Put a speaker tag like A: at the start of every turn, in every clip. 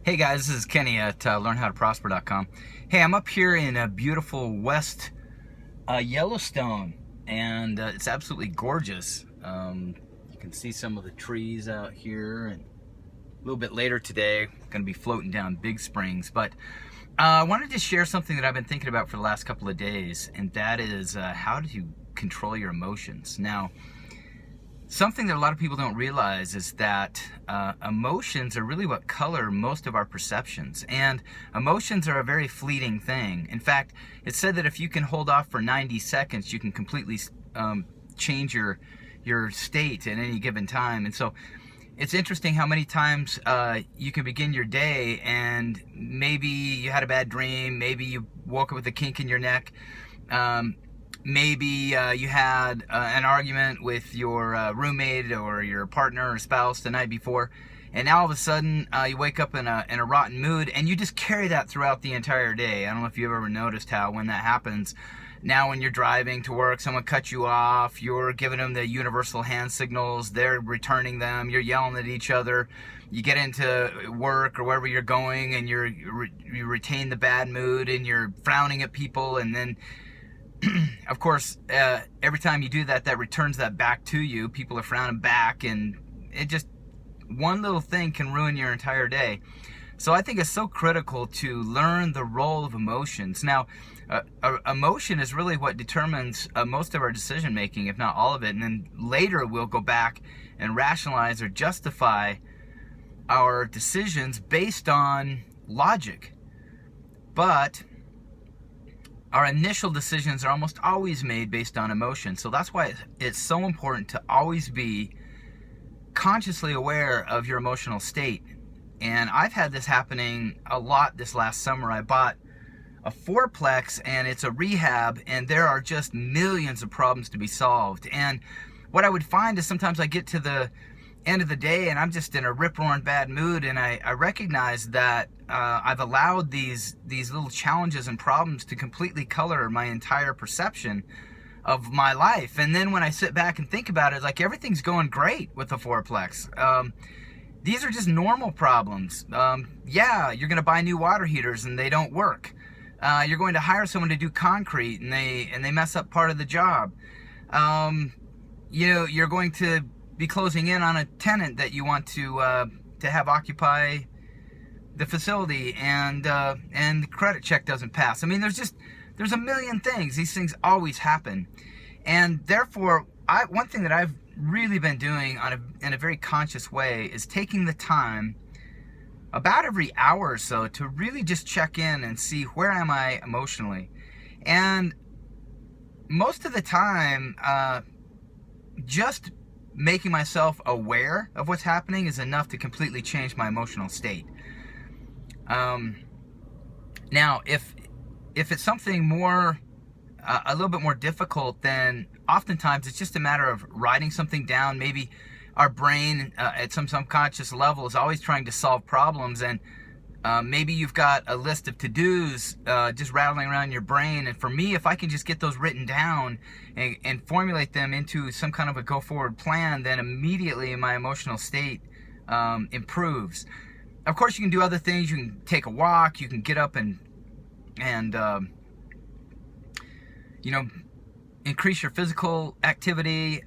A: Hey guys, this is Kenny at learnhowtoprosper.com. Hey, I'm up here in beautiful West Yellowstone, and it's absolutely gorgeous. You can see some of the trees out here, and a little bit later today, going to be floating down Big Springs. But I wanted to share something that I've been thinking about for the last couple of days, and that is how do you control your emotions? Now, something that a lot of people don't realize is that emotions are really what color most of our perceptions. And emotions are a very fleeting thing. In fact, it's said that if you can hold off for 90 seconds, you can completely change your state at any given time. And so it's interesting how many times you can begin your day and maybe you had a bad dream, maybe you woke up with a kink in your neck, maybe you had an argument with your roommate or your partner or spouse the night before, and now all of a sudden you wake up in a rotten mood, and you just carry that throughout the entire day. I don't know if you've ever noticed how when that happens, now when you're driving to work, someone cuts you off, you're giving them the universal hand signals, they're returning them, you're yelling at each other, you get into work or wherever you're going, and you retain the bad mood, and you're frowning at people, and then of course, every time you do that, that returns that back to you. People are frowning back, and it just, one little thing can ruin your entire day. So I think it's so critical to learn the role of emotions. Now, emotion is really what determines most of our decision making, if not all of it. And then later we'll go back and rationalize or justify our decisions based on logic. But our initial decisions are almost always made based on emotion. So that's why it's so important to always be consciously aware of your emotional state. And I've had this happening a lot this last summer. I bought a fourplex, and it's a rehab, and there are just millions of problems to be solved. And what I would find is sometimes I get to the end of the day and I'm just in a rip-roaring bad mood, and I recognize that I've allowed these little challenges and problems to completely color my entire perception of my life. And then when I sit back and think about it, like, everything's going great with the fourplex. These are just normal problems. Yeah, you're going to buy new water heaters and they don't work. You're going to hire someone to do concrete and they mess up part of the job. You're going to be closing in on a tenant that you want to have occupy the facility, and the credit check doesn't pass. I mean, there's a million things. These things always happen, and therefore, one thing that I've really been doing in a very conscious way is taking the time about every hour or so to really just check in and see, where am I emotionally. And most of the time, just making myself aware of what's happening is enough to completely change my emotional state. Now, if it's something more, a little bit more difficult, then oftentimes it's just a matter of writing something down. Maybe our brain at some subconscious level is always trying to solve problems, and maybe you've got a list of to-dos just rattling around your brain. And for me, if I can just get those written down and formulate them into some kind of a go-forward plan, then immediately my emotional state improves. Of course, you can do other things. You can take a walk. You can get up and increase your physical activity.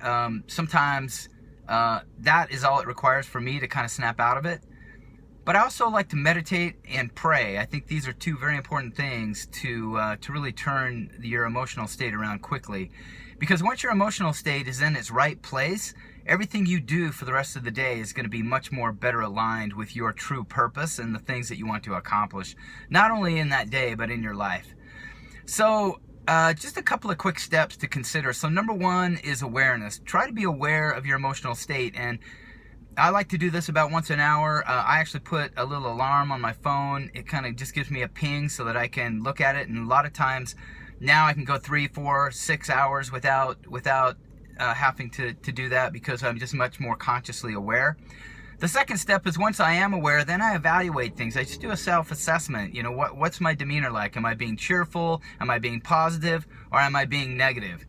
A: Sometimes that is all it requires for me to kind of snap out of it. But I also like to meditate and pray. I think these are two very important things to really turn your emotional state around quickly. Because once your emotional state is in its right place, everything you do for the rest of the day is going to be much more better aligned with your true purpose and the things that you want to accomplish, not only in that day, but in your life. So just a couple of quick steps to consider. So number one is awareness. Try to be aware of your emotional state. And I like to do this about once an hour. I actually put a little alarm on my phone. It kind of just gives me a ping so that I can look at it. And a lot of times now I can go 3, 4, 6 hours without having to do that, because I'm just much more consciously aware. The second step is, once I am aware, then I evaluate things. I just do a self-assessment. What's my demeanor like? Am I being cheerful? Am I being positive? Or am I being negative?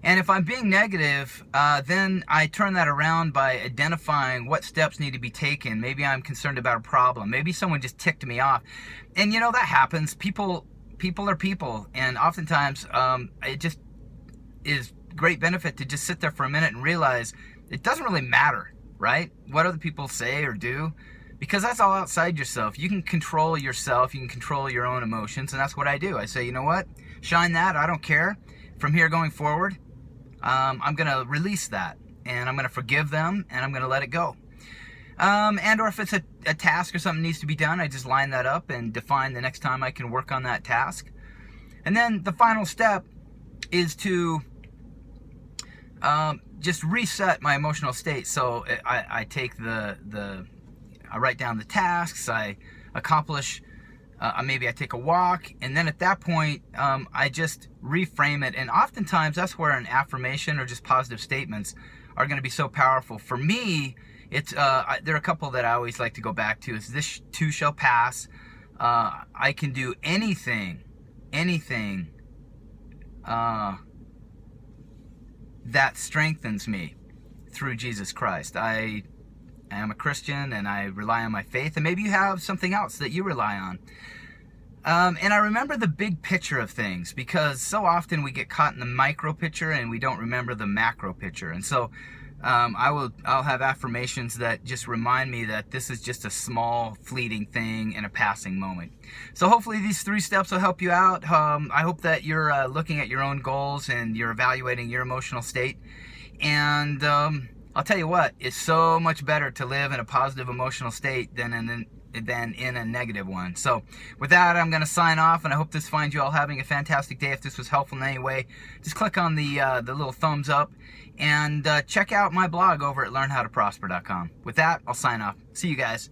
A: And if I'm being negative, then I turn that around by identifying what steps need to be taken. Maybe I'm concerned about a problem. Maybe someone just ticked me off. And you know, that happens. People are people. And oftentimes, it just is great benefit to just sit there for a minute and realize it doesn't really matter, right? What other people say or do. Because that's all outside yourself. You can control yourself. You can control your own emotions. And that's what I do. I say, you know what? Shine that. I don't care. From here going forward, I'm going to release that, and I'm going to forgive them, and I'm going to let it go. And or if it's a task or something needs to be done, I just line that up and define the next time I can work on that task. And then the final step is to just reset my emotional state. So I take I write down the tasks, I accomplish, maybe I take a walk, and then at that point, I just reframe it. And oftentimes, that's where an affirmation or just positive statements are going to be so powerful. For me, it's there are a couple that I always like to go back to. It's this too shall pass. I can do anything that strengthens me through Jesus Christ. I am a Christian and I rely on my faith, and maybe you have something else that you rely on. And I remember the big picture of things, because so often we get caught in the micro picture and we don't remember the macro picture. And so I'll have affirmations that just remind me that this is just a small fleeting thing and a passing moment. So hopefully these 3 steps will help you out. I hope that you're looking at your own goals and you're evaluating your emotional state. And I'll tell you what, it's so much better to live in a positive emotional state than in a negative one. So with that, I'm going to sign off, and I hope this finds you all having a fantastic day. If this was helpful in any way, just click on the little thumbs up, and check out my blog over at learnhowtoprosper.com. With that, I'll sign off. See you guys.